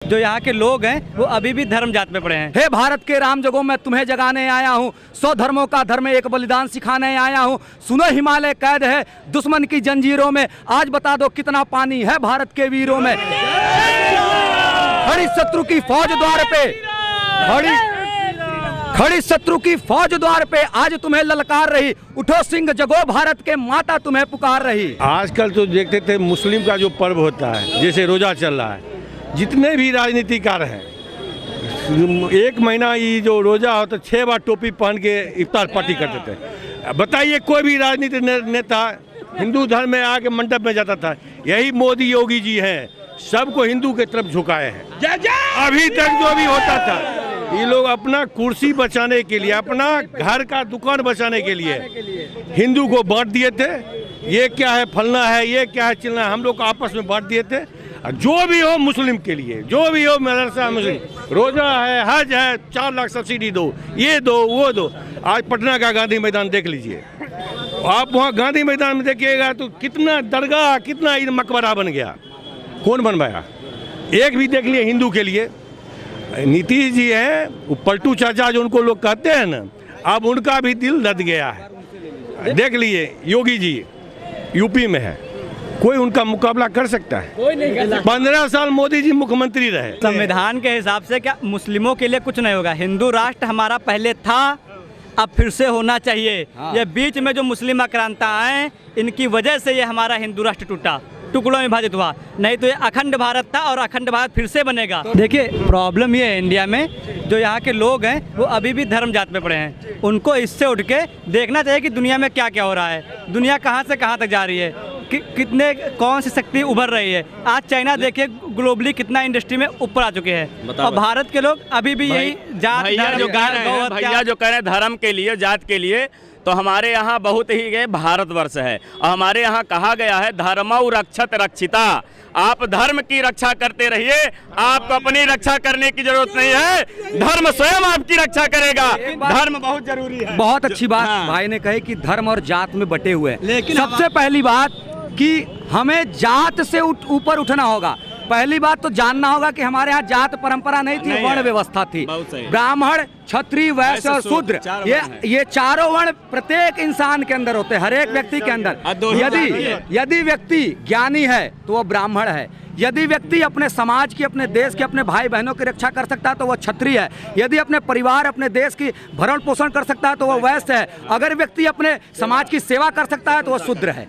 जो यहाँ के लोग हैं वो अभी भी धर्म जात में पड़े हैं। हे भारत के राम जगो मैं तुम्हें जगाने आया हूँ, 100 धर्मों का धर्म एक बलिदान सिखाने आया हूँ। सुनो हिमालय कैद है दुश्मन की जंजीरों में, आज बता दो कितना पानी है भारत के वीरों में। खड़ी शत्रु की फौज द्वार पे, खड़ी शत्रु की फौज द्वार पे, आज तुम्हें ललकार रही, उठो सिंह जगो भारत के माता तुम्हें पुकार रही। आजकल तो देखते थे मुस्लिम का जो पर्व होता है, जैसे रोजा चल रहा है, जितने भी राजनीतिकार हैं, 1 महीना ये जो रोजा हो तो 6 बार टोपी पहन के इफ्तार पार्टी करते थे। बताइए कोई भी राजनीतिक नेता हिंदू धर्म में आके मंडप में जाता था? यही मोदी योगी जी हैं, सबको हिंदू के तरफ झुकाए हैं। अभी तक जो भी होता था, ये लोग अपना कुर्सी बचाने के लिए, अपना घर का दुकान बचाने के लिए हिंदू को बांट दिए थे। ये क्या है फलना है, ये क्या है चिलना है, हम लोग को आपस में बांट दिए थे। जो भी हो मुस्लिम के लिए, जो भी हो मदरसा मुस्लिम, रोजा है, हज है, 4 लाख सब्सिडी दो, ये दो वो दो। आज पटना का गांधी मैदान देख लीजिए, आप वहाँ गांधी मैदान में देखिएगा तो कितना दरगाह, कितना मकबरा बन गया। कौन बनवाया? एक भी देख लिए हिंदू के लिए। नीतीश जी हैं, वो पलटू चाचा जो उनको लोग कहते हैं ना, अब उनका भी दिल लद गया है। देख लिए योगी जी यूपी में है, कोई उनका मुकाबला कर सकता है? कोई नहीं कर सकता। 15 साल मोदी जी मुख्यमंत्री रहे। संविधान के हिसाब से क्या मुस्लिमों के लिए कुछ नहीं होगा? हिंदू राष्ट्र हमारा पहले था, अब फिर से होना चाहिए। ये बीच में जो मुस्लिम आक्रांता आए, इनकी वजह से ये हमारा हिंदू राष्ट्र टूटा, टुकड़ों में विभाजित हुआ। नहीं तो ये अखंड भारत था और अखंड भारत फिर से बनेगा। देखिए प्रॉब्लम ये है इंडिया में, जो यहाँ के लोग हैं वो अभी भी धर्म जात में पड़े हैं। उनको इससे उठ के देखना चाहिए कि दुनिया में क्या क्या हो रहा है, दुनिया कहाँ से कहाँ तक जा रही है, कितने कौन सी शक्ति उभर रही है। आज चाइना देखिए ग्लोबली कितना इंडस्ट्री में ऊपर आ चुके हैं, और भारत के लोग अभी भी यही जात भैया जो कह रहे हैं धर्म के लिए, जात के लिए, तो हमारे यहाँ बहुत ही भारतवर्ष है और हमारे यहाँ कहा गया है धर्मौ रक्षत रक्षिता। आप धर्म की रक्षा करते रहिए, आपको अपनी रक्षा करने की जरूरत नहीं है, धर्म स्वयं आपकी रक्षा करेगा। धर्म बहुत जरूरी है। बहुत अच्छी बात भाई ने कही कि धर्म और जात में बटे हुए हैं। लेकिन सबसे पहली बात कि हमें जात से ऊपर उठना होगा। पहली बात तो जानना होगा कि हमारे यहाँ जात परंपरा नहीं थी, वर्ण व्यवस्था थी। ब्राह्मण, क्षत्रिय, वैश्य और शूद्र, ये चारों वर्ण प्रत्येक इंसान के अंदर होते हैं, हर एक व्यक्ति के अंदर। यदि व्यक्ति ज्ञानी है तो वह ब्राह्मण है, यदि व्यक्ति अपने समाज की, अपने देश के, अपने भाई बहनों की रक्षा कर सकता है तो वह क्षत्रिय है, यदि अपने परिवार, अपने देश की भरण पोषण कर सकता है तो वह वैश्य है, अगर व्यक्ति अपने समाज की सेवा कर सकता है तो वह शूद्र है।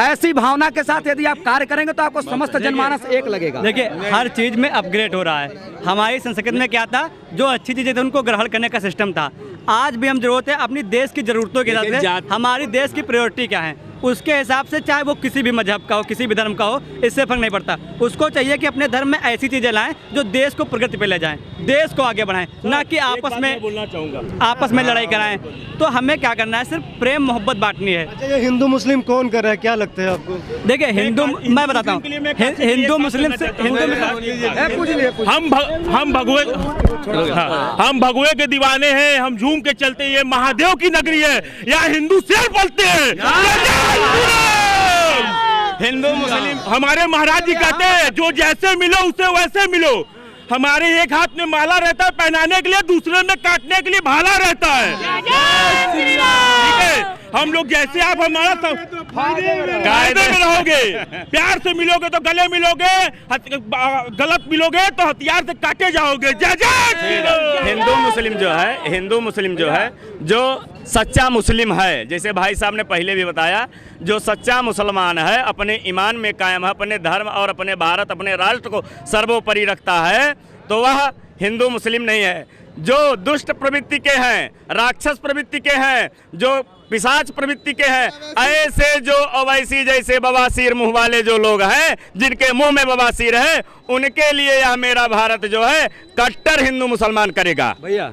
ऐसी भावना के साथ यदि आप कार्य करेंगे तो आपको समस्त जनमानस एक लगेगा। देखिए हर चीज में अपग्रेड हो रहा है। हमारी संस्कृति में क्या था, जो अच्छी चीजें थी उनको ग्रहण करने का सिस्टम था। आज भी हम जरूरत है अपनी देश की जरूरतों के हिसाब से, हमारी देश की प्रायोरिटी क्या है उसके हिसाब से, चाहे वो किसी भी मजहब का हो, किसी भी धर्म का हो, इससे फर्क नहीं पड़ता। उसको चाहिए कि अपने धर्म में ऐसी चीजें लाएं जो देश को प्रगति पे ले जाएं, देश को आगे बढ़ाएं, ना कि आपस में लड़ाई कराएं। तो हमें क्या करना है, सिर्फ प्रेम मोहब्बत बांटनी है। अच्छा, ये हिंदू मुस्लिम कौन कर रहा है, क्या लगता है आपको? देखिए हिंदू, मैं बताता हूँ, हिंदू मुस्लिम से हम भगवे के दीवाने हैं, हम झूम के चलते हैं, ये महादेव की नगरी है, यहाँ हिंदू शेर पलते हैं। हिंदू मुस्लिम हमारे महाराज जी कहते हैं जो जैसे मिलो उसे वैसे मिलो। हमारे एक हाथ में माला रहता है पहनाने के लिए, दूसरे में काटने के लिए भाला रहता है। ठीक है, हम लोग जैसे आप हमारा कायदे में रहोगे, प्यार से मिलोगे तो गले मिलोगे, गलत मिलोगे तो हथियार से काटे जाओगे। जय जय। हिंदू मुस्लिम जो है जो सच्चा मुस्लिम है, जैसे भाई साहब ने पहले भी बताया, जो सच्चा मुसलमान है, अपने ईमान में कायम है, अपने धर्म और अपने भारत, अपने राष्ट्र को सर्वोपरि रखता है, तो वह हिंदू मुस्लिम नहीं है। जो दुष्ट प्रवृत्ति के हैं, राक्षस प्रवृत्ति के हैं, जो पिशाच प्रवृत्ति के हैं, ऐसे जो अवैसी जैसे बवासीर मुंह वाले जो लोग हैं, जिनके मुंह में बवासीर है, उनके लिए यह मेरा भारत जो है कट्टर हिंदू मुसलमान करेगा। भैया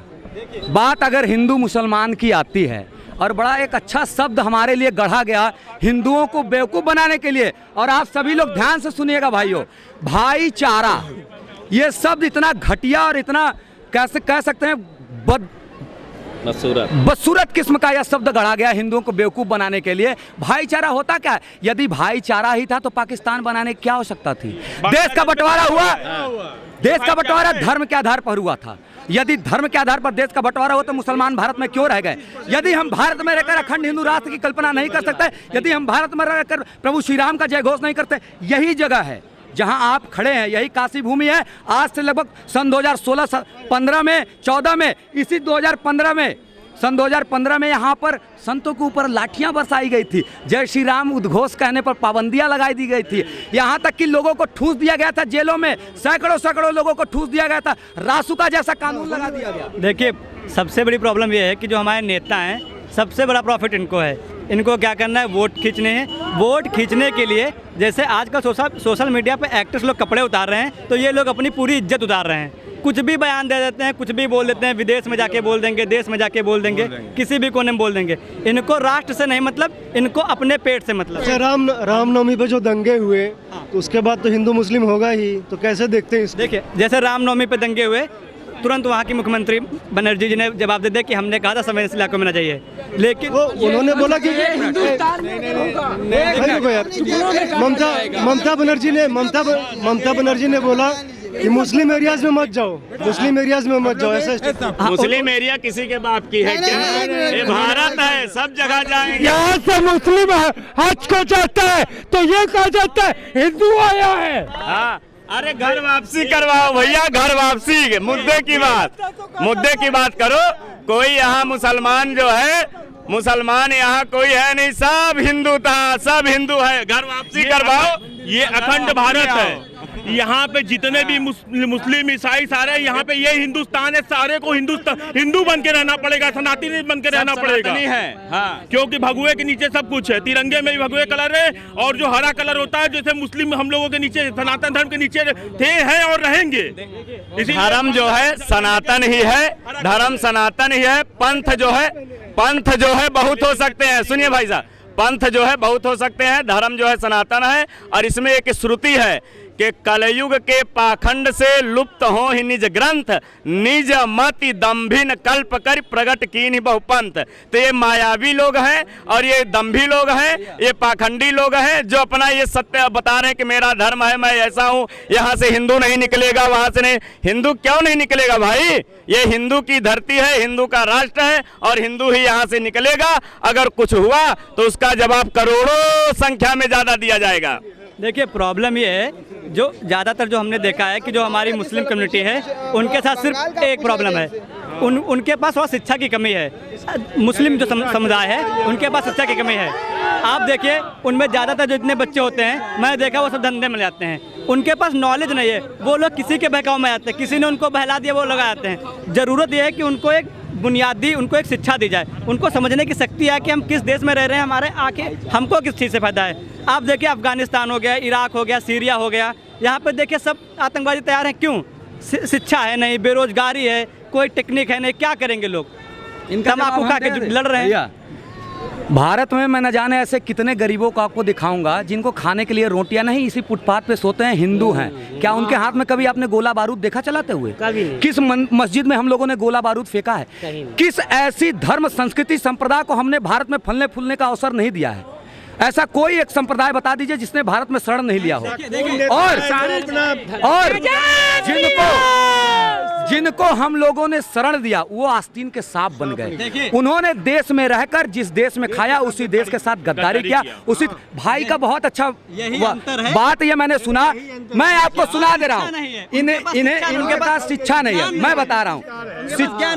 बात अगर हिंदू मुसलमान की आती है, और बड़ा एक अच्छा शब्द हमारे लिए गढ़ा गया हिंदुओं को बेवकूफ़ बनाने के लिए, और आप सभी लोग ध्यान से सुनिएगा भाइयों, भाईचारा, ये शब्द इतना घटिया और इतना कैसे कह सकते हैं बदसूरत किस्म का यह शब्द गढ़ा गया हिंदुओं को बेवकूफ़ बनाने के लिए। भाईचारा होता क्या? यदि भाईचारा ही था तो पाकिस्तान बनाने की क्या आवश्यकता थी? देश का बंटवारा हुआ, देश का बंटवारा धर्म के आधार पर हुआ था। यदि धर्म के आधार पर देश का बंटवारा हो तो मुसलमान भारत में क्यों रह गए? यदि हम भारत में रहकर अखंड हिंदू राष्ट्र की कल्पना नहीं कर सकते, यदि हम भारत में रहकर प्रभु श्री राम का जय घोष नहीं करते, यही जगह है जहां आप खड़े हैं, यही काशी भूमि है। आज से लगभग सन 2016-15 में 14 में इसी 2015 में सन 2015 में यहाँ पर संतों के ऊपर लाठियां बरसाई गई थी, जय श्री राम उद्घोष कहने पर पाबंदियां लगाई दी गई थी, यहाँ तक कि लोगों को ठूस दिया गया था, जेलों में सैकड़ों लोगों को ठूस दिया गया था, रासुका जैसा कानून लगा दिया गया। देखिए, सबसे बड़ी प्रॉब्लम ये है कि जो हमारे नेता हैं, सबसे बड़ा प्रॉफिट इनको है। इनको क्या करना है? वोट खींचने हैं। वोट खींचने के लिए जैसे आजकल सोशल मीडिया पे एक्टर्स लोग कपड़े उतार रहे हैं, तो ये लोग अपनी पूरी इज्जत उतार रहे हैं। कुछ भी बयान दे देते हैं, कुछ भी बोल देते हैं, विदेश में जाके बोल देंगे, देश में जाके बोल देंगे, किसी भी कोने में बोल देंगे। इनको राष्ट्र से नहीं मतलब, इनको अपने पेट से मतलब। अच्छा, रामनवमी पे जो दंगे हुए तो उसके बाद तो हिंदू मुस्लिम होगा ही, तो कैसे देखते हैं इसको? देखिए, जैसे रामनवमी पे दंगे हुए, तुरंत वहाँ की मुख्यमंत्री बनर्जी जी ने जवाब दे दिया कि हमने कहा था संवेदनशील इलाकों में न जाइए, लेकिन उन्होंने बोला कि ममता बनर्जी ने बोला कि मुस्लिम एरियाज में मत जाओ, मुस्लिम एरियाज में मत जाओ, ऐसा। मुस्लिम एरिया किसी के बाप की है क्या? ये भारत है, सब जगह जाएंगे। यहाँ से मुस्लिम हज को जाता है तो ये कहा जाता है हिंदू आया है। हाँ, अरे घर वापसी करवाओ भैया, घर वापसी। मुद्दे की बात करो। कोई यहाँ मुसलमान जो है, मुसलमान यहाँ कोई है नहीं, सब हिंदू था, सब हिंदू है। घर वापसी करवाओ। ये अखंड भारत है। यहाँ पे जितने भी मुस्लिम ईसाई सारे यहाँ पे, ये हिंदुस्तान है, सारे को हिंदू बन के रहना पड़ेगा, सनातनी बन के रहना पड़ेगा। है हाँ। क्योंकि भगवे के नीचे सब कुछ है। तिरंगे में भी भगवे कलर है, और जो हरा कलर होता है, जैसे मुस्लिम हम लोगों के नीचे, सनातन धर्म के नीचे थे, हैं और रहेंगे। धर्म जो है सनातन ही है, धर्म सनातन ही है। पंथ जो है बहुत हो सकते हैं। सुनिए भाई साहब, पंथ जो है बहुत हो सकते हैं, धर्म जो है सनातन है। और इसमें एक श्रुति है कि कलयुग के पाखंड से लुप्त हो ही निज ग्रंथ, निज मति दम्भिन कल्प कर प्रगट कीन बहुपंथ। तो ये मायावी लोग हैं और ये दम्भी लोग हैं, ये पाखंडी लोग हैं, जो अपना ये सत्य बता रहे हैं कि मेरा धर्म है, मैं ऐसा हूँ, यहाँ से हिंदू नहीं निकलेगा, वहाँ से नहीं। हिंदू क्यों नहीं निकलेगा भाई? ये हिंदू की धरती है, हिंदू का राष्ट्र है, और हिंदू ही यहाँ से निकलेगा। अगर कुछ हुआ तो उसका जवाब करोड़ों संख्या में ज़्यादा दिया जाएगा। देखिए, प्रॉब्लम ये है, जो ज़्यादातर जो हमने देखा है कि जो हमारी मुस्लिम कम्युनिटी है, उनके साथ सिर्फ एक प्रॉब्लम है, उनके पास वह शिक्षा की कमी है। मुस्लिम जो समुदाय है, उनके पास शिक्षा की कमी है। आप देखिए, उनमें ज़्यादातर जो इतने बच्चे होते हैं, मैंने देखा वो सब धंधे में जाते हैं, उनके पास नॉलेज नहीं है। वो लोग किसी के बहकाव में आते हैं, किसी ने उनको बहला दिया, वो लोग आते हैं। ज़रूरत यह है कि उनको एक बुनियादी, उनको एक शिक्षा दी जाए, उनको समझने की शक्ति है कि हम किस देश में रह रहे हैं, हमारे आके हमको किस चीज़ से फ़ायदा है। आप देखिए, अफगानिस्तान हो गया, इराक हो गया, सीरिया हो गया, यहाँ पे देखिए सब आतंकवादी तैयार हैं। क्यों? शिक्षा है नहीं, बेरोजगारी है, कोई टेक्निक है नहीं, क्या करेंगे लोग? तम्बाकू खा के लड़ रहे हैं। भारत में मैं न जाने ऐसे कितने गरीबों को आपको दिखाऊंगा जिनको खाने के लिए रोटियां नहीं, इसी फुटपाथ पे सोते हैं, हिंदू हैं। क्या उनके हाथ में कभी आपने गोला बारूद देखा चलाते हुए? किस मस्जिद में हम लोगों ने गोला बारूद फेंका है? किस ऐसी धर्म संस्कृति संप्रदाय को हमने भारत में फलने फूलने का अवसर नहीं दिया है? ऐसा कोई एक संप्रदाय बता दीजिए जिसने भारत में शरण नहीं लिया हो। और जिनको हम लोगों ने शरण दिया, वो आस्तीन के सांप बन गए। उन्होंने देश में रहकर जिस देश में खाया, उसी देश के साथ गद्दारी किया। उसी भाई का बहुत अच्छा बात ये मैंने सुना, मैं आपको सुना दे रहा हूँ। इनके पास शिक्षा नहीं है, मैं बता रहा हूँ।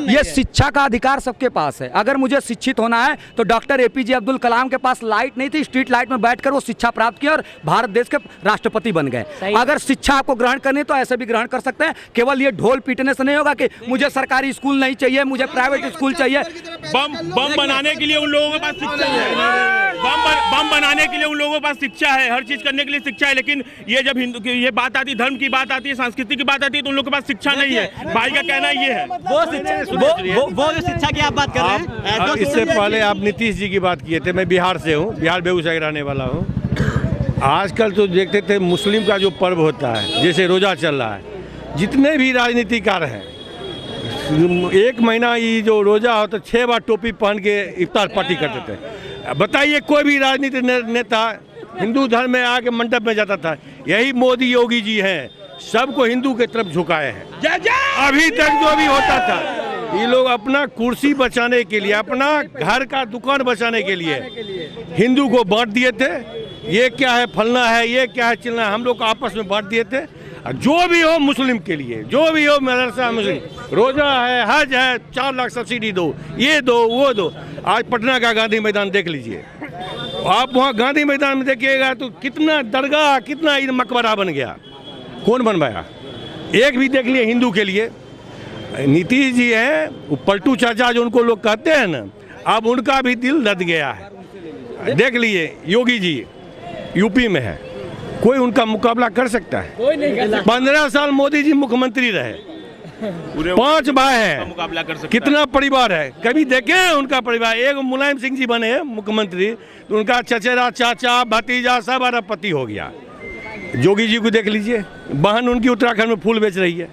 ये शिक्षा का अधिकार सबके पास है। अगर मुझे शिक्षित होना है तो डॉक्टर APJ अब्दुल कलाम के पास लाइट नहीं थी, स्ट्रीट लाइट में बैठकर वो शिक्षा प्राप्त की और भारत देश के राष्ट्रपति बन गए। अगर शिक्षा आपको ग्रहण करनी तो ऐसे भी ग्रहण कर सकते हैं। केवल ये ढोल पीटने से नहीं होगा कि मुझे सरकारी स्कूल नहीं चाहिए, मुझे प्राइवेट स्कूल चाहिए। बम बनाने के लिए उन लोगों के पास शिक्षा है, बम बनाने के लिए उन लोगों के पास शिक्षा है, हर चीज करने के लिए शिक्षा है। लेकिन ये जब हिंदू की ये बात आती है, धर्म की बात आती है, संस्कृति की बात आती है, तो उन लोगों के पास शिक्षा नहीं है। भाई का कहना ये है। वो जो शिक्षा की आप बात कर रहे हैं, इससे पहले आप नीतीश जी की बात किए थे। मैं बिहार से हूँ, बिहार बेगूसराय रहने वाला हूँ। आजकल तो देखते थे मुस्लिम का जो पर्व होता है, जैसे रोजा चल रहा है, जितने भी राजनीतिकार हैं, एक महीना ये जो रोजा हो तो 6 बार टोपी पहन के इफ्तार पार्टी करते थे। बताइए, कोई भी राजनीतिक नेता हिंदू धर्म में आके मंडप में जाता था? यही मोदी योगी जी हैं सबको हिंदू के तरफ झुकाए हैं। अभी तक जो भी होता था, ये लोग अपना कुर्सी बचाने के लिए, अपना घर का दुकान बचाने के लिए हिंदू को बांट दिए थे। ये क्या है, फलना है, ये क्या है, चिलना है, हम लोग को आपस में बांट दिए थे। जो भी हो मुस्लिम के लिए, जो भी हो मदरसा मुस्लिम, रोजा है, हज है, 4 लाख सब्सिडी दो, ये दो, वो दो। आज पटना का गांधी मैदान देख लीजिए, आप वहाँ गांधी मैदान में देखिएगा तो कितना दरगाह, कितना ईद मकबरा बन गया। कौन बनवाया? एक भी देख लिए हिंदू के लिए। नीतीश जी हैं, वो पलटू चाचा जो उनको लोग कहते हैं ना, अब उनका भी दिल लद गया है। देख लिए योगी जी यूपी में है, कोई उनका मुकाबला कर सकता है? 15 साल मोदी जी मुख्यमंत्री रहे, 5 भाई हैं, मुकाबला कर सकता कितना परिवार है? कभी देखे हैं उनका परिवार? एक मुलायम सिंह जी बने हैं मुख्यमंत्री तो उनका चचेरा, चाचा, भतीजा सब अरबपति हो गया। योगी जी को देख लीजिए, बहन उनकी उत्तराखंड में फूल बेच रही है।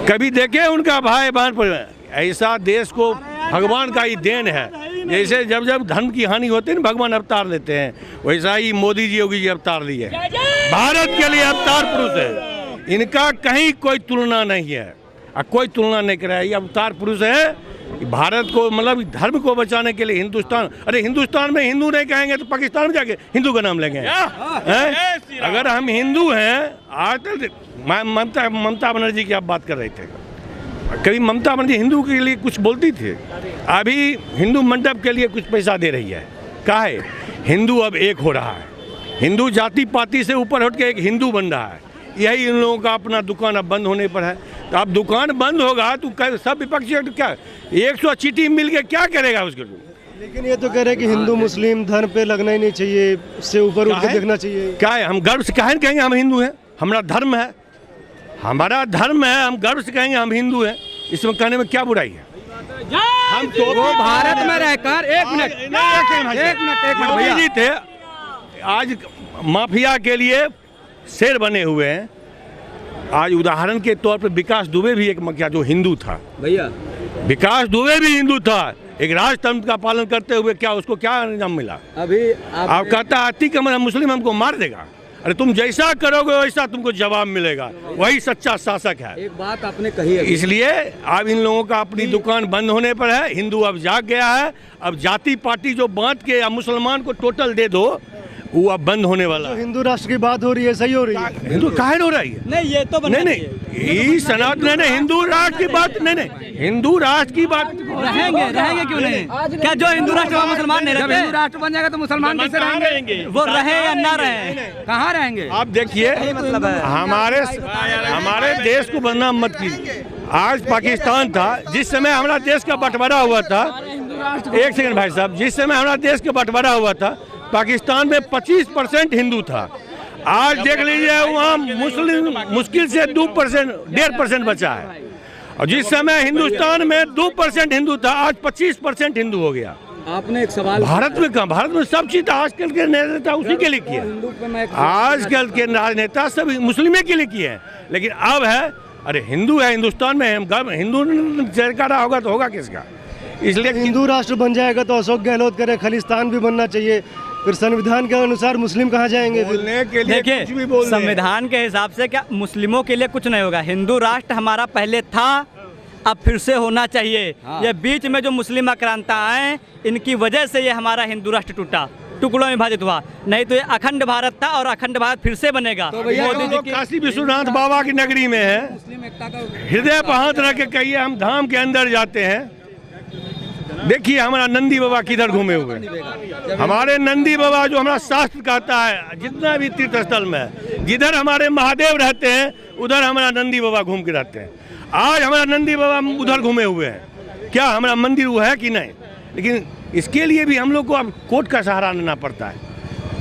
कभी देखे उनका भाई बहन पर? ऐसा देश को भगवान का ही देन है। जैसे जब जब धर्म की हानि होती है ना, भगवान अवतार लेते हैं, वैसा ही मोदी जी, योगी जी अवतार लिए। भारत के लिए अवतार पुरुष है, इनका कहीं कोई तुलना नहीं है और कोई तुलना नहीं कराया। ये अवतार पुरुष है भारत को, मतलब धर्म को बचाने के लिए। हिंदुस्तान, अरे हिंदुस्तान में हिंदू नहीं कहेंगे तो पाकिस्तान में जाके हिंदू का नाम लेंगे हैं? अगर हम हिंदू हैं, आज तक ममता बनर्जी की आप बात कर रहे थे, कभी ममता बनर्जी हिंदू के लिए कुछ बोलती थी? अभी हिंदू मंडप के लिए कुछ पैसा दे रही है, काहे? हिंदू अब एक हो रहा है, हिंदू जाति पाति से ऊपर उठ के एक हिंदू बन रहा है। यही इन लोगों का अपना दुकान अब बंद होने पर है। तो अब दुकान बंद होगा तो सब विपक्षी तो क्या 100 चीटी मिल के क्या करेगा उसके? लेकिन ये तो कह रहे हैं कि हिंदू मुस्लिम धर्म पे लगना ही नहीं चाहिए, उससे ऊपर उठ के देखना चाहिए। क्या है, हम गर्व से काहे कहेंगे हम हिंदू हैं? हमारा धर्म है, हमारा धर्म है, हम गर्व से कहेंगे हम हिंदू हैं। इसमें कहने में क्या बुराई है? हम तो वो भारत में रहकर एक मिनट मोदी जी थे, आज माफिया के लिए शेर बने हुए हैं। आज उदाहरण के तौर पर विकास दुबे भी एक मकिया जो हिंदू था भैया, विकास दुबे भी हिंदू था, एक राजतंत्र का पालन करते हुए क्या उसको क्या अंजाम मिला? अभी आप कहता आती कि हमारा मुस्लिम हमको मार देगा। अरे तुम जैसा करोगे वैसा तुमको जवाब मिलेगा, वही सच्चा शासक है। एक बात आपने कही है, इसलिए अब इन लोगों का अपनी दुकान बंद होने पर है। हिंदू अब जाग गया है। अब जाति पार्टी जो बांट के या मुसलमान को टोटल दे दो, वो अब बंद होने वाला है। हिंदू राष्ट्र की बात हो रही है, सही हो रही है? हिंदू काहे हो रही है? नहीं, ये तो नहीं, सनातन नहीं, हिंदू राष्ट्र की बात नहीं, हिंदू राष्ट्र की बात रहेंगे क्यों नहीं? क्या जो हिंदू राष्ट्र वहाँ मुसलमान नहीं जब रहते? हिंदू राष्ट्र बन जाएगा तो मुसलमान कैसे रहेंगे? वो रहे या ना रहे, कहाँ रहेंगे? आप देखिए, हमारे देश को बदनाम मत कीजिए। आज पाकिस्तान था, जिस समय हमारा देश का बंटवारा हुआ था, एक सेकंड भाई साहब, जिस समय हमारा देश का बंटवारा हुआ था पाकिस्तान में 25% हिंदू था। आज देख लीजिए वहाँ मुस्लिम मुश्किल से 2%, 1.5% बचा है। और जिस समय हिंदुस्तान में 2% हिंदू था, आज 25% हिंदू हो गया। आपने एक सवाल, भारत में कहाँ? भारत में सब चीज आजकल के नेता उसी के लिए किए, आजकल के राजनेता सब मुस्लिम के लिए किए हैं। लेकिन अब है, अरे हिंदू है, हिंदुस्तान में हम हिंदू सरकार होगा तो होगा किसका? इसलिए हिंदू राष्ट्र बन जाएगा तो अशोक गहलोत करे खालिस्तान भी बनना चाहिए, फिर संविधान के अनुसार मुस्लिम कहाँ जाएंगे? बोलने के लिए कुछ भी देखिए, बोल रहे हैं। संविधान के हिसाब से क्या मुस्लिमों के लिए कुछ नहीं होगा। हिंदू राष्ट्र हमारा पहले था, अब फिर से होना चाहिए। ये बीच में जो मुस्लिम आक्रांता आए, इनकी वजह से ये हमारा हिंदू राष्ट्र टूटा, टुकड़ों में विभाजित हुआ। नहीं तो ये अखंड भारत था और अखंड भारत फिर से बनेगा। तो मोदी जी काशी विश्वनाथ बाबा की नगरी में है, हृदय पर हाथ रख के कहिए हम धाम के अंदर जाते हैं। देखिए हमारा नंदी बाबा किधर घूमे हुए हैं। हमारे नंदी बाबा जो हमारा शास्त्र कहता है, जितना भी तीर्थ स्थल में है, जिधर हमारे महादेव रहते हैं उधर हमारा नंदी बाबा घूम के रहते हैं। आज हमारा नंदी बाबा उधर घूमे हुए हैं, क्या हमारा मंदिर वो है कि नहीं? लेकिन इसके लिए भी हम लोग को अब कोर्ट का सहारा लेना पड़ता है।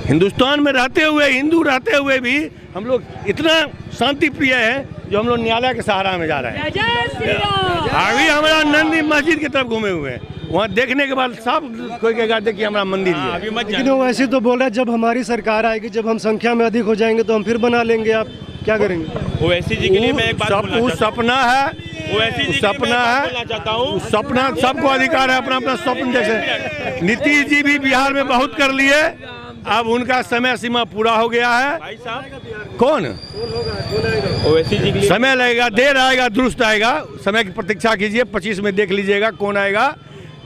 हिंदुस्तान में रहते हुए, हिंदू रहते हुए भी हम लोग इतना शांति प्रिय है जो हम लोग न्यायालय के सहारा में जा रहे हैं। अभी हमारा नंदी मस्जिद की तरफ घूमे हुए हैं, वहाँ देखने के बाद सब कोई कहेगा देखिए हमारा मंदिर ही है। लेकिन वो ऐसे तो बोल रहे हैं जब हमारी सरकार आएगी, जब हम संख्या में अधिक हो जाएंगे तो हम फिर बना लेंगे। आप क्या करेंगे? ओवैसी जी के लिए मैं एक बात बोलना वो चाहता हूं। सपना है, ओवैसी जी के लिए सपना मैं एक बात है, बोलना चाहता हूं। सपना सबको अधिकार है अपना अपना स्वप्न। जैसे नीतीश जी भी बिहार में बहुत कर लिए, अब उनका समय सीमा पूरा हो गया है। भाई साहब कौन ओवैसी जी के लिए समय लगेगा, देर आएगा, दुरुस्त आएगा। समय की प्रतीक्षा कीजिए, 25 में देख लीजिएगा कौन आएगा।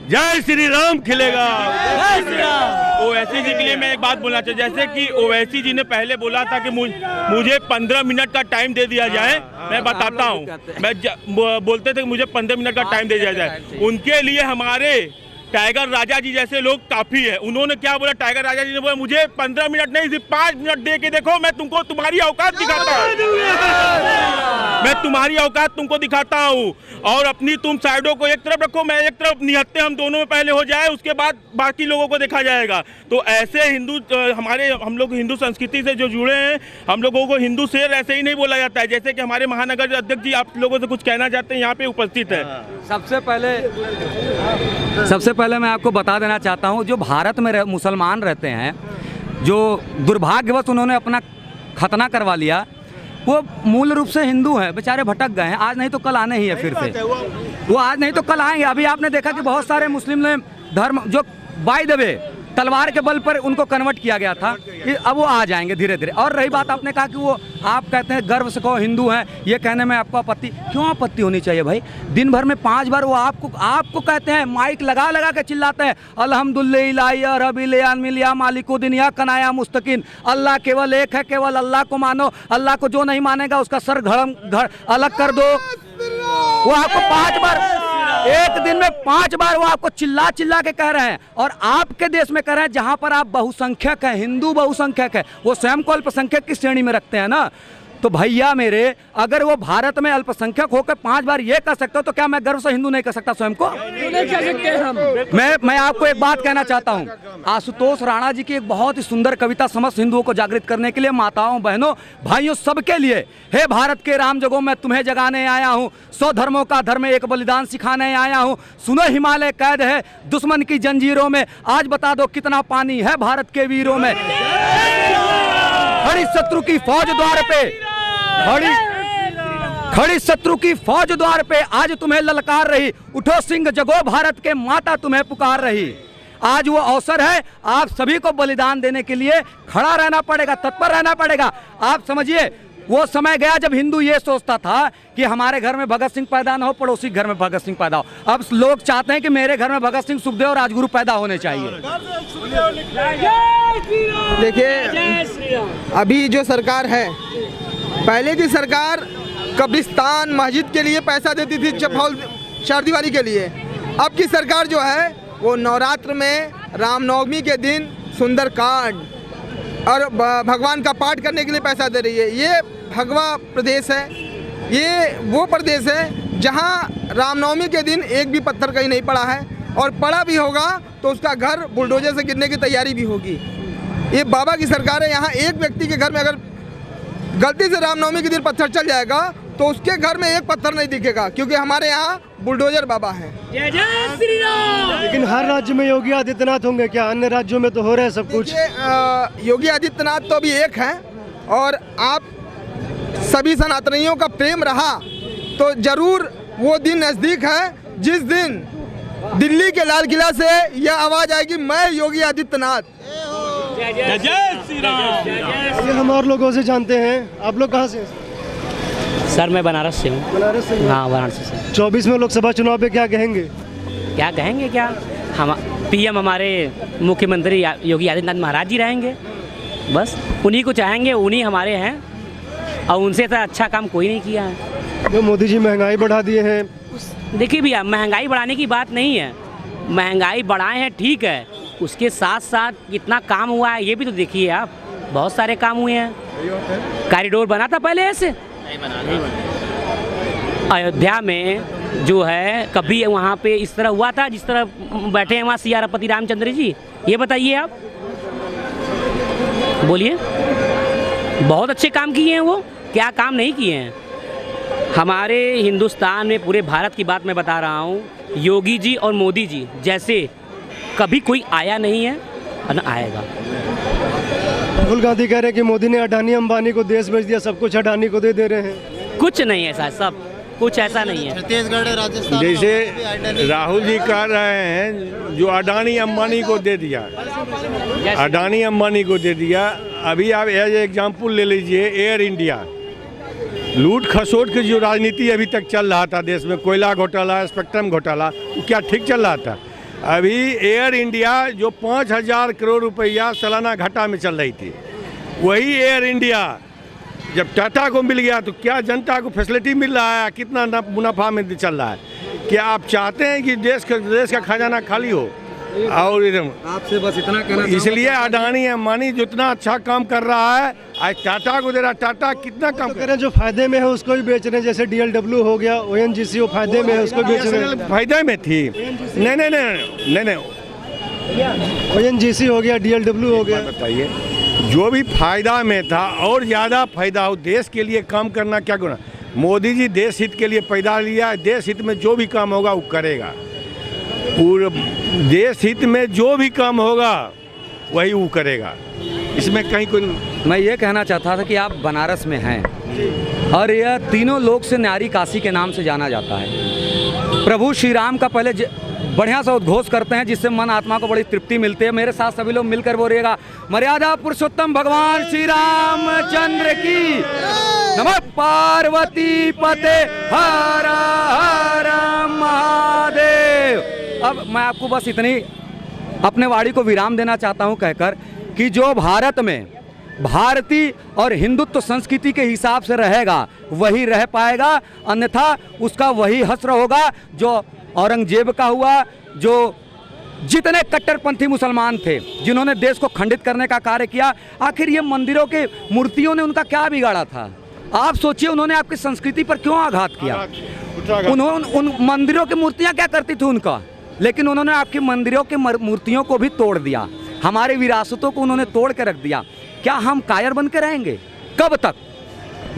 जय श्री राम खिलेगा। ओवैसी जी के लिए मैं एक बात बोलना चाहिए, जैसे कि ओवैसी जी ने पहले बोला था कि मुझे 15 मिनट का टाइम दे दिया जाए। मैं बताता हूँ, बोलते थे कि मुझे 15 मिनट का टाइम दे दिया जाए। उनके लिए हमारे टाइगर राजा जी जैसे लोग काफी है। उन्होंने क्या बोला, टाइगर राजा जी ने बोला मुझे 15 मिनट नहीं सिर्फ 5 मिनट दे के देखो, मैं तुमको तुम्हारी औकात दिखाता हूँ, मैं तुम्हारी औकात तुमको दिखाता हूँ। और अपनी तुम साइडों को एक तरफ रखो, मैं एक तरफ, निहत्ते हम दोनों में पहले हो जाए, उसके बाद बाकी लोगों को देखा जाएगा। तो ऐसे हिंदू हम लोग हिंदू संस्कृति से जो जुड़े हैं, हम लोगों को हिंदू शेर ऐसे ही नहीं बोला जाता है। जैसे कि हमारे महानगर अध्यक्ष जी आप लोगों से कुछ कहना चाहते हैं, यहाँ पे उपस्थित है। सबसे पहले मैं आपको बता देना चाहता हूँ, जो भारत में मुसलमान रहते हैं, जो दुर्भाग्यवश उन्होंने अपना खतना करवा लिया, वो मूल रूप से हिंदू हैं, बेचारे भटक गए हैं। आज नहीं तो कल आने ही है फिर से, वो आज नहीं तो कल आएंगे। अभी आपने देखा कि बहुत सारे मुस्लिम ने धर्म जो बाय द वे तलवार के बल पर उनको कन्वर्ट किया गया था, अब वो आ जाएंगे धीरे धीरे। और रही बात, आपने कहा कि वो आप कहते हैं गर्व से कहो हिंदू हैं, ये कहने में आपको आपत्ति क्यों? आपत्ति होनी चाहिए भाई। दिन भर में 5 बार वो आपको कहते हैं, माइक लगा लगा के चिल्लाते हैं, अल्हम्दुलिल्लाह रब्बिल मिलिया मालिकुद्दीन या कनाया मुस्तकीन, अल्लाह केवल एक है, केवल अल्लाह को मानो, अल्लाह को जो नहीं मानेगा उसका सर घर अलग कर दो। वो आपको 5 बार, एक दिन में 5 बार वो आपको चिल्ला चिल्ला के कह रहे हैं। और आपके देश में कह रहे हैं जहां पर आप बहुसंख्यक हैं, हिंदू बहुसंख्यक है, वो स्वयं को अल्पसंख्यक की श्रेणी में रखते हैं ना। तो भैया मेरे, अगर वो भारत में अल्पसंख्यक होकर 5 बार ये कह सकते हो, तो क्या मैं गर्व से हिंदू नहीं कह सकता स्वयं को? नहीं कह सकते हम। मैं आपको एक बात कहना चाहता हूँ, आशुतोष राणा जी की एक बहुत ही सुंदर कविता समस्त हिंदुओं को जागृत करने के लिए, माताओं बहनों भाइयों सबके लिए, हे भारत के राम जगो मैं तुम्हें जगाने आया हूँ, 100 धर्मों का धर्म एक बलिदान सिखाने आया हूँ, सुनो हिमालय कैद है दुश्मन की जंजीरों में, आज बता दो कितना पानी है भारत के वीरों में। खड़ी शत्रु की फौज द्वार पे, खड़ी शत्रु की फौज द्वार पे, आज तुम्हें ललकार रही, उठो सिंह जगो भारत के माता तुम्हें पुकार रही। आज वो अवसर है, आप सभी को बलिदान देने के लिए खड़ा रहना पड़ेगा, तत्पर रहना पड़ेगा। आप समझिए, वो समय गया जब हिंदू ये सोचता था कि हमारे घर में भगत सिंह पैदा ना हो, पड़ोसी घर में भगत सिंह पैदा हो। अब लोग चाहते हैं कि मेरे घर में भगत सिंह, सुखदेव और राजगुरु पैदा होने चाहिए। देखिए, अभी जो सरकार है, पहले की सरकार कब्रिस्तान मस्जिद के लिए पैसा देती थी, चारदीवारी के लिए। अब की सरकार जो है वो नवरात्र में रामनवमी के दिन सुंदरकांड और भगवान का पाठ करने के लिए पैसा दे रही है। ये भगवा प्रदेश है, ये वो प्रदेश है जहां रामनवमी के दिन एक भी पत्थर कहीं नहीं पड़ा है, और पड़ा भी होगा तो उसका घर बुलडोजर से गिरने की तैयारी भी होगी। ये बाबा की सरकार है। यहाँ एक व्यक्ति के घर में अगर गलती से रामनवमी के दिन पत्थर चल जाएगा तो उसके घर में एक पत्थर नहीं दिखेगा, क्योंकि हमारे यहाँ बुलडोजर बाबा है। लेकिन हर राज्य में योगी आदित्यनाथ होंगे क्या? अन्य राज्यों में तो हो रहा है सब कुछ। योगी आदित्यनाथ तो अभी एक हैं, और आप सभी सनातनियों का प्रेम रहा तो जरूर वो दिन नज़दीक है जिस दिन दिल्ली के लाल किला से यह आवाज़ आएगी, मैं योगी आदित्यनाथ। ये हम और लोगों से जानते हैं। आप लोग कहाँ से? सर मैं बनारस से हूँ। बनारस से? हाँ वाराणसी से। 24 में लोकसभा चुनाव पे क्या कहेंगे? क्या कहेंगे, क्या हम पीएम हमारे मुख्यमंत्री योगी आदित्यनाथ महाराज जी रहेंगे, बस उन्हीं को चाहेंगे, उन्हीं हमारे हैं, और उनसे तो अच्छा काम कोई नहीं किया है। जो मोदी जी महंगाई बढ़ा दिए हैं। देखिए भैया, महंगाई बढ़ाने की बात नहीं है, महंगाई बढ़ाए हैं ठीक है, उसके साथ साथ कितना काम हुआ है ये भी तो देखिए आप। बहुत सारे काम हुए हैं। कॉरिडोर बना था पहले ऐसे? नहीं बना। अयोध्या में जो है कभी वहाँ पे इस तरह हुआ था जिस तरह बैठे हैं वहाँ सियारापति रामचंद्र जी? ये बताइए आप, बोलिए। बहुत अच्छे काम किए हैं वो, क्या काम नहीं किए हैं? हमारे हिंदुस्तान में, पूरे भारत की बात मैं बता रहा हूँ, योगी जी और मोदी जी जैसे कभी कोई आया नहीं है और न आएगा। राहुल गांधी कह रहे हैं कि मोदी ने अडानी अंबानी को देश बेच दिया, सब कुछ अडानी को दे रहे हैं। कुछ नहीं है साहब, सब कुछ ऐसा नहीं है। छत्तीसगढ़, राजस्थान, जैसे राहुल जी कह रहे हैं जो अडानी अंबानी को दे दिया, अडानी अंबानी को दे दिया। अभी आप एज एग्जाम्पल ले लीजिए एयर इंडिया, लूट खसोट की जो राजनीति अभी तक चल रहा था देश में, कोयला घोटाला, स्पेक्ट्रम घोटाला, वो क्या ठीक चल रहा था? अभी एयर इंडिया जो 5,000 करोड़ रुपया सालाना घाटा में चल रही थी, वही एयर इंडिया जब टाटा को मिल गया तो क्या जनता को फैसिलिटी मिल रहा है, कितना मुनाफा में चल रहा है? क्या आप चाहते हैं कि देश का खजाना खाली हो? और आपसे बस इतना कहना, इसलिए अडानी अंबानी जितना अच्छा काम कर रहा है आज टाटा को दे रहा। टाटा कितना काम कर रहा है? जो फायदे में है उसको भी बेच रहे हैं, जैसे DLW हो गया, ONGC वो फायदे में है उसको बेच रहे हैं। फायदे में थी? नहीं, ONGC हो गया, DLW हो गया। बताइए, जो भी फायदा में था और ज़्यादा फायदा हो, देश के लिए काम करना क्या गुना? मोदी जी देश हित के लिए पैदा लिया है, देश हित में जो भी काम होगा वो करेगा, और देश हित में जो भी काम होगा वही वो करेगा, इसमें कहीं कोई। मैं ये कहना चाहता था कि आप बनारस में हैं और यह तीनों लोक से न्यारी काशी के नाम से जाना जाता है। प्रभु श्री राम का पहले बढ़िया सा उद्घोष करते हैं जिससे मन आत्मा को बड़ी तृप्ति मिलती है। मेरे साथ सभी लोग मिलकर बोलिएगा, मर्यादा पुरुषोत्तम भगवान श्री रामचंद्र की नमः। पार्वती पते हर हर महादेव। अब मैं आपको बस इतनी अपने वाणी को विराम देना चाहता हूं कहकर कि जो भारत में भारतीय और हिंदुत्व संस्कृति के हिसाब से रहेगा वही रह पाएगा, अन्यथा उसका वही हश्र होगा जो औरंगजेब का हुआ, जो जितने कट्टरपंथी मुसलमान थे जिन्होंने देश को खंडित करने का कार्य किया। आखिर ये मंदिरों के मूर्तियों ने उनका क्या बिगाड़ा था? आप सोचिए, उन्होंने आपकी संस्कृति पर क्यों आघात किया? उन्होंने उन मंदिरों की मूर्तियां क्या करती थी उनका, लेकिन उन्होंने आपकी मंदिरों की मूर्तियों को भी तोड़ दिया, हमारी विरासतों को उन्होंने तोड़ के रख दिया। क्या हम कायर बन के रहेंगे? कब तक?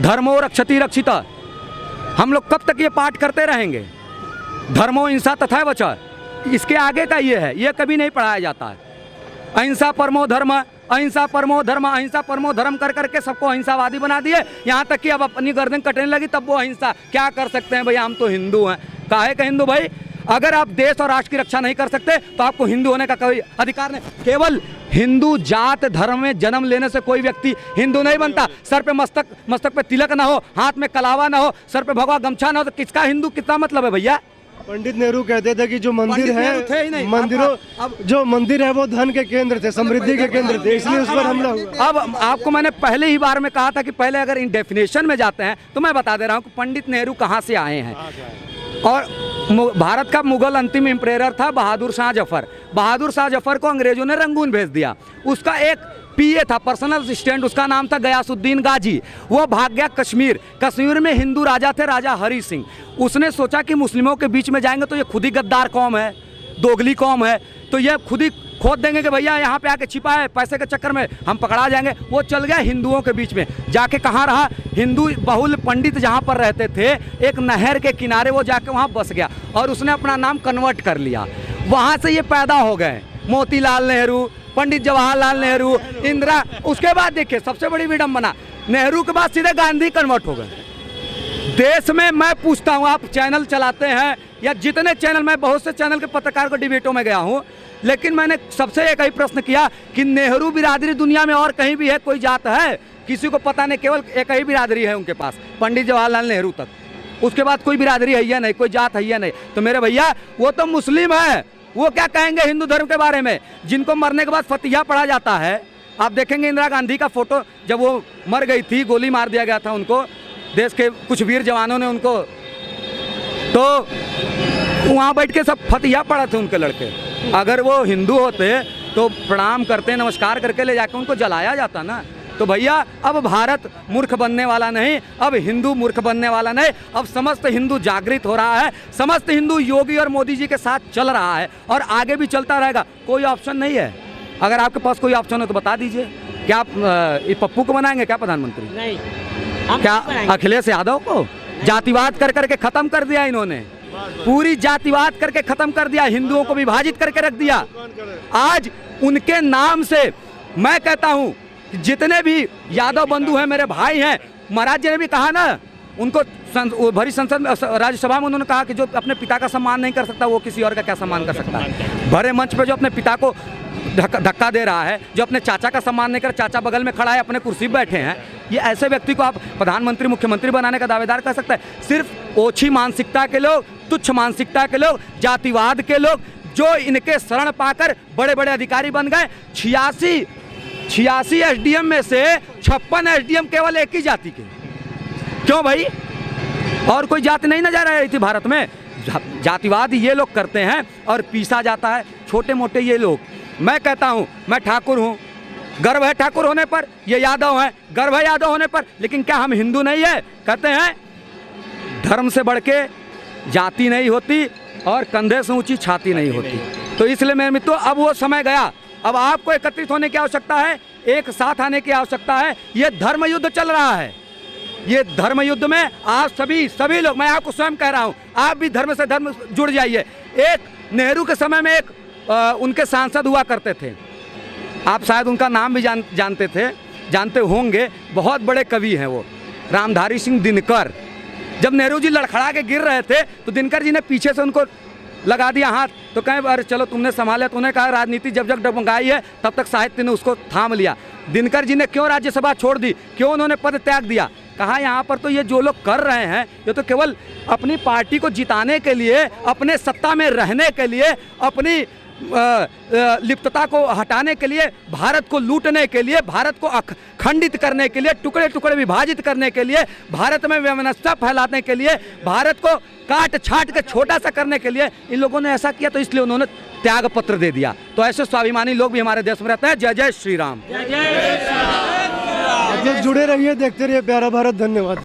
धर्मो रक्षति रक्षिता, हम लोग कब तक ये पाठ करते रहेंगे? धर्मो हिंसा तथा वच, इसके आगे का ये है, ये कभी नहीं पढ़ाया जाता है। अहिंसा परमो धर्म, अहिंसा परमो धर्म, अहिंसा परमो धर्म कर करके सबको अहिंसावादी बना दिए, यहाँ तक कि अब अपनी गर्दन कटने लगी तब वो अहिंसा। क्या कर सकते हैं भैया, हम तो हिंदू हैं। काहे का हिंदू भाई? अगर आप देश और राष्ट्र की रक्षा नहीं कर सकते तो आपको हिंदू होने का कोई अधिकार नहीं। केवल हिंदू जात धर्म में जन्म लेने से कोई व्यक्ति हिंदू नहीं बनता। सर पे मस्तक पे तिलक ना हो, हाथ में कलावा ना हो, सर पे भगवा गमछा ना हो, तो किसका हिंदू कितना मतलब है भैया? पंडित नेहरू कहते थे कि जो मंदिर है, मंदिरों जो मंदिर है वो धन के केंद्र थे, समृद्धि के केंद्र थे, इसलिए उस पर हमला हुआ। अब आपको मैंने पहले ही बार में कहा था कि पहले अगर इन डेफिनेशन में जाते हैं तो मैं बता दे रहा हूँ कि पंडित नेहरू कहाँ से आए हैं। और भारत का मुगल अंतिम एम्परेयर था बहादुर शाह जफर। बहादुर शाह जफर को अंग्रेजों ने रंगून भेज दिया। उसका एक पीए था, पर्सनल असिस्टेंट, उसका नाम था गयासुद्दीन गाजी। वो भाग गया कश्मीर। कश्मीर में हिंदू राजा थे, राजा हरि सिंह। उसने सोचा कि मुस्लिमों के बीच में जाएंगे तो ये खुद ही गद्दार कौम है, दोगली कौम है, तो ये खुद ही खोद देंगे कि भैया यहाँ पे आके छिपा है, पैसे के चक्कर में हम पकड़ा जाएंगे। वो चल गया हिंदुओं के बीच में, जाके कहाँ रहा? हिंदू बहुल पंडित जहाँ पर रहते थे एक नहर के किनारे वो जाके वहाँ बस गया और उसने अपना नाम कन्वर्ट कर लिया। वहाँ से ये पैदा हो गए मोतीलाल नेहरू, पंडित जवाहरलाल नेहरू, इंदिरा। उसके बाद देखिए सबसे बड़ी विडंबना, नेहरू के बाद सीधे गांधी कन्वर्ट हो गए। देश में मैं पूछता हूँ, आप चैनल चलाते हैं या जितने चैनल, मैं बहुत से चैनल के पत्रकार को डिबेटों में गया हूँ, लेकिन मैंने सबसे एक ही प्रश्न किया कि नेहरू बिरादरी दुनिया में और कहीं भी है, कोई जात है? किसी को पता नहीं, केवल एक ही बिरादरी है उनके पास, पंडित जवाहरलाल नेहरू तक। उसके बाद कोई बिरादरी है या नहीं, कोई जात है या नहीं। तो मेरे भैया वो तो मुस्लिम है, वो क्या कहेंगे हिंदू धर्म के बारे में, जिनको मरने के बाद फतिहा पढ़ा जाता है। आप देखेंगे इंदिरा गांधी का फोटो, जब वो मर गई थी, गोली मार दिया गया था उनको, देश के कुछ वीर जवानों ने उनको, तो वहाँ बैठ के सब फतिहा पढ़ा थे उनके लड़के। अगर वो हिंदू होते तो प्रणाम करते, नमस्कार करके ले जाकर उनको जलाया जाता ना। तो भैया अब भारत मूर्ख बनने वाला नहीं, अब हिंदू मूर्ख बनने वाला नहीं, अब समस्त हिंदू जागृत हो रहा है, समस्त हिंदू योगी और मोदी जी के साथ चल रहा है और आगे भी चलता रहेगा। कोई ऑप्शन नहीं है। अगर आपके पास कोई ऑप्शन हो तो बता दीजिए। क्या आप पप्पू को बनाएंगे क्या प्रधानमंत्री? नहीं। क्या अखिलेश यादव को? जातिवाद कर करके खत्म कर दिया इन्होंने, पूरी जातिवाद करके खत्म कर दिया, हिंदुओं को विभाजित करके रख दिया। आज उनके नाम से मैं कहता हूं जितने भी यादव बंधु हैं, मेरे भाई हैं, महाराज जी ने भी कहा ना, उनको वो भरी संसद में राज्यसभा में उन्होंने कहा कि जो अपने पिता का सम्मान नहीं कर सकता वो किसी और का क्या सम्मान कर सकता है। भरे मंच पे जो अपने पिता को धक्का दे रहा है, जो अपने चाचा का सम्मान नहीं कर, चाचा बगल में खड़ा है, अपने कुर्सी पे बैठे हैं, ये ऐसे व्यक्ति को आप प्रधानमंत्री मुख्यमंत्री बनाने का दावेदार कर सकता है। सिर्फ ओछी मानसिकता के लोग, तुच्छ मानसिकता के लोग, जातिवाद के लोग जो इनके शरण पाकर बड़े बड़े अधिकारी बन गए। 86 एसडीएम में से 56 एसडीएम केवल एक ही जाति के। क्यों भाई? और कोई जाति नहीं नजर आ रही थी भारत में? जातिवाद ये लोग करते हैं और पीसा जाता है छोटे मोटे ये लोग। मैं कहता हूँ, मैं ठाकुर हूँ, गर्व है ठाकुर होने पर, ये यादव है, गर्व है यादव होने पर, लेकिन क्या हम हिंदू नहीं है? कहते हैं धर्म से बढ़ के जाति नहीं होती और कंधे से ऊंची छाती नहीं होती। तो इसलिए मेरे मित्रों, अब वो समय गया, अब आपको एकत्रित होने की आवश्यकता है, एक साथ आने की आवश्यकता है। ये धर्म युद्ध चल रहा है, ये धर्म युद्ध में आप सभी लोग, मैं आपको स्वयं कह रहा हूँ, आप भी धर्म से धर्म जुड़ जाइए। एक नेहरू के समय में एक उनके सांसद हुआ करते थे, आप शायद उनका नाम भी जानते होंगे, बहुत बड़े कवि हैं वो, रामधारी सिंह दिनकर। जब नेहरू जी लड़खड़ा के गिर रहे थे तो दिनकर जी ने पीछे से उनको लगा दिया हाथ, तो कहें अरे चलो तुमने संभाला। तो उन्होंने कहा राजनीति जब जब डगमगाई है तब तक साहित्य ने उसको थाम लिया। दिनकर जी ने क्यों राज्यसभा छोड़ दी, क्यों उन्होंने पद त्याग दिया? कहा यहाँ पर तो ये जो लोग कर रहे हैं ये तो केवल अपनी पार्टी को जिताने के लिए, अपने सत्ता में रहने के लिए, अपनी लिप्तता को हटाने के लिए, भारत को लूटने के लिए, भारत को खंडित करने के लिए, टुकड़े टुकड़े विभाजित करने के लिए, भारत में वैमनस्यता फैलाने के लिए, भारत को काट छाट के छोटा सा करने के लिए इन लोगों ने ऐसा किया। तो इसलिए उन्होंने त्याग पत्र दे दिया। तो ऐसे स्वाभिमानी लोग भी हमारे देश में रहते हैं। जय जय श्री राम। जुड़े रहिए, देखते रहिए प्यारा भारत। धन्यवाद।